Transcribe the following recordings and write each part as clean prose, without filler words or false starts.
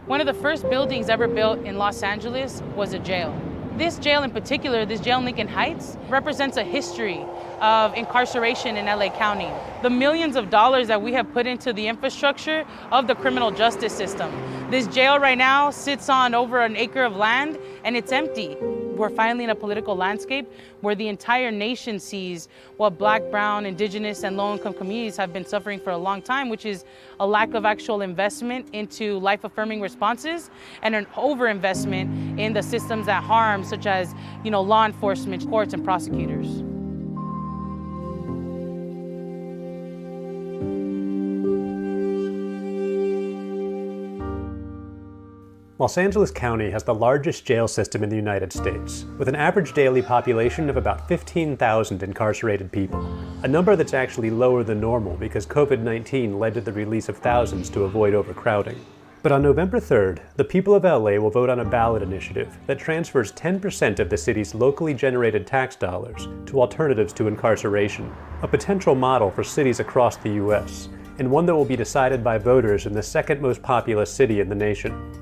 One of the first buildings ever built in Los Angeles was a jail. This jail in particular, this jail in Lincoln Heights, represents a history of incarceration in LA County. The millions of dollars that we have put into the infrastructure of the criminal justice system. This jail right now sits on over an acre of land and it's empty. We're finally in a political landscape where the entire nation sees what Black, Brown, Indigenous, and low-income communities have been suffering for a long time, which is a lack of actual investment into life-affirming responses and an overinvestment in the systems that harm, such as, law enforcement, courts, and prosecutors. Los Angeles County has the largest jail system in the United States, with an average daily population of about 15,000 incarcerated people, a number that's actually lower than normal because COVID-19 led to the release of thousands to avoid overcrowding. But on November 3rd, the people of LA will vote on a ballot initiative that transfers 10% of the city's locally generated tax dollars to alternatives to incarceration, a potential model for cities across the US, and one that will be decided by voters in the second most populous city in the nation.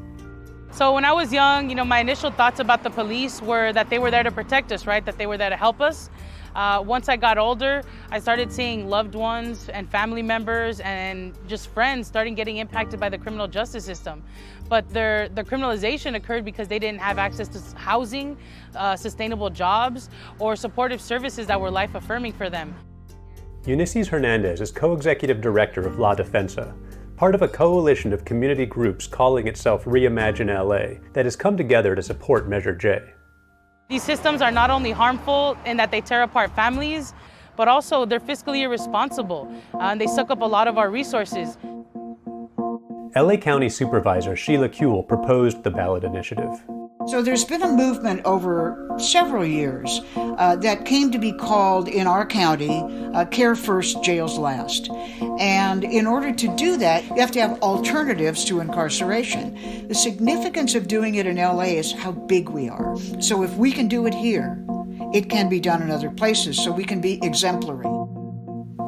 So when I was young, my initial thoughts about the police were that they were there to protect us, right? That they were there to help us. Once I got older, I started seeing loved ones and family members and just friends starting getting impacted by the criminal justice system. But the criminalization occurred because they didn't have access to housing, sustainable jobs, or supportive services that were life-affirming for them. Ulysses Hernandez is co-executive director of La Defensa, part of a coalition of community groups calling itself Reimagine LA that has come together to support Measure J. These systems are not only harmful in that they tear apart families, but also they're fiscally irresponsible, and they suck up a lot of our resources. LA County Supervisor Sheila Kuehl proposed the ballot initiative. So there's been a movement over several years that came to be called in our county, Care First, Jails Last. And in order to do that, you have to have alternatives to incarceration. The significance of doing it in LA is how big we are. So if we can do it here, it can be done in other places, so we can be exemplary.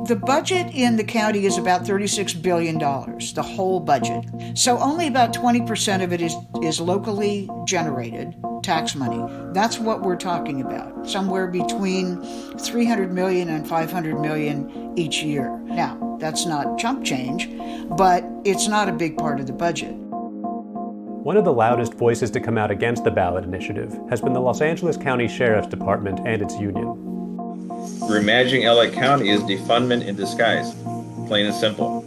The budget in the county is about $36 billion, the whole budget. So only about 20% of it is locally generated tax money. That's what we're talking about, somewhere between $300 million and $500 million each year. Now, that's not chump change, but it's not a big part of the budget. One of the loudest voices to come out against the ballot initiative has been the Los Angeles County Sheriff's Department and its union. Reimagining LA County is defundment in disguise, plain and simple.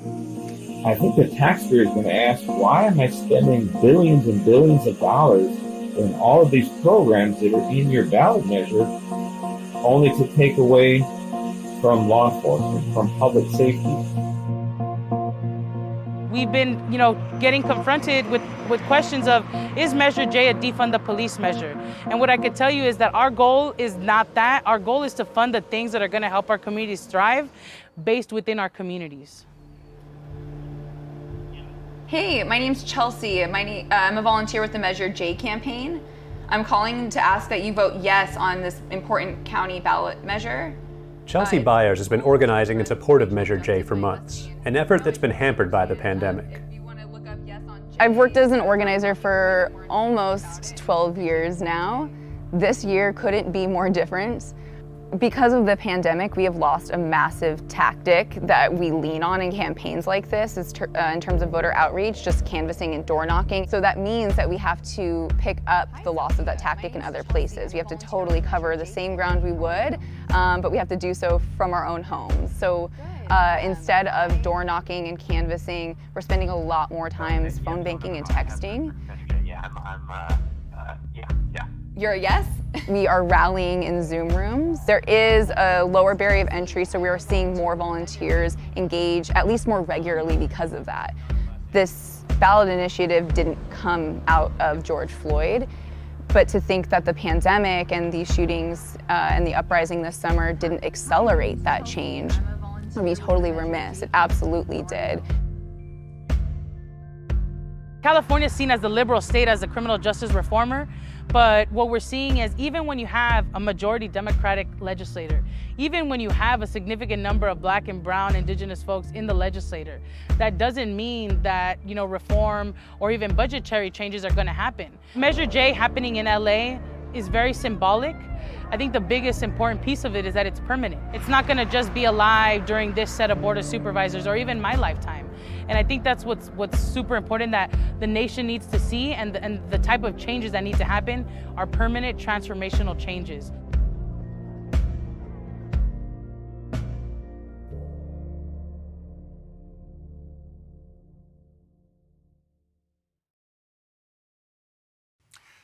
I think the taxpayer is going to ask, why am I spending billions and billions of dollars in all of these programs that are in your ballot measure, only to take away from law enforcement, from public safety? We've been, getting confronted with questions of, is Measure J a defund the police measure? And what I could tell you is that our goal is not that. Our goal is to fund the things that are going to help our communities thrive based within our communities. Hey, my name's Chelsea. I'm a volunteer with the Measure J campaign. I'm calling to ask that you vote yes on this important county ballot measure. Chelsea Byers has been organizing in support of Measure J for months, an effort that's been hampered by the pandemic. I've worked as an organizer for almost 12 years now. This year couldn't be more different. Because of the pandemic, we have lost a massive tactic that we lean on in campaigns like this in terms of voter outreach, just canvassing and door knocking. So that means that we have to pick up the loss of that tactic in other places. We have to totally cover the same ground we would, but we have to do so from our own homes. So instead of door knocking and canvassing, we're spending a lot more time phone banking and texting. You're a yes? We are rallying in Zoom rooms. There is a lower barrier of entry, so we are seeing more volunteers engage, at least more regularly because of that. This ballot initiative didn't come out of George Floyd, but to think that the pandemic and these shootings and the uprising this summer didn't accelerate that change would be totally remiss. It absolutely did. California is seen as the liberal state, as a criminal justice reformer, but what we're seeing is even when you have a majority Democratic legislator, Even when you have a significant number of Black and brown indigenous folks in the legislature, that doesn't mean that, reform or even budgetary changes are going to happen. Measure J happening in LA is very symbolic. I think the biggest important piece of it is that it's permanent. It's not going to just be alive during this set of board of supervisors or even my lifetime. And I think that's what's super important that the nation needs to see, and the type of changes that need to happen are permanent transformational changes.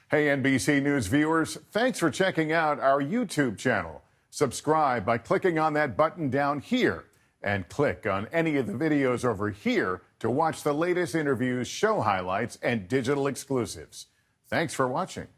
Hey, NBC News viewers, thanks for checking out our YouTube channel. Subscribe by clicking on that button down here, and click on any of the videos over here to watch the latest interviews, show highlights, and digital exclusives. Thanks for watching.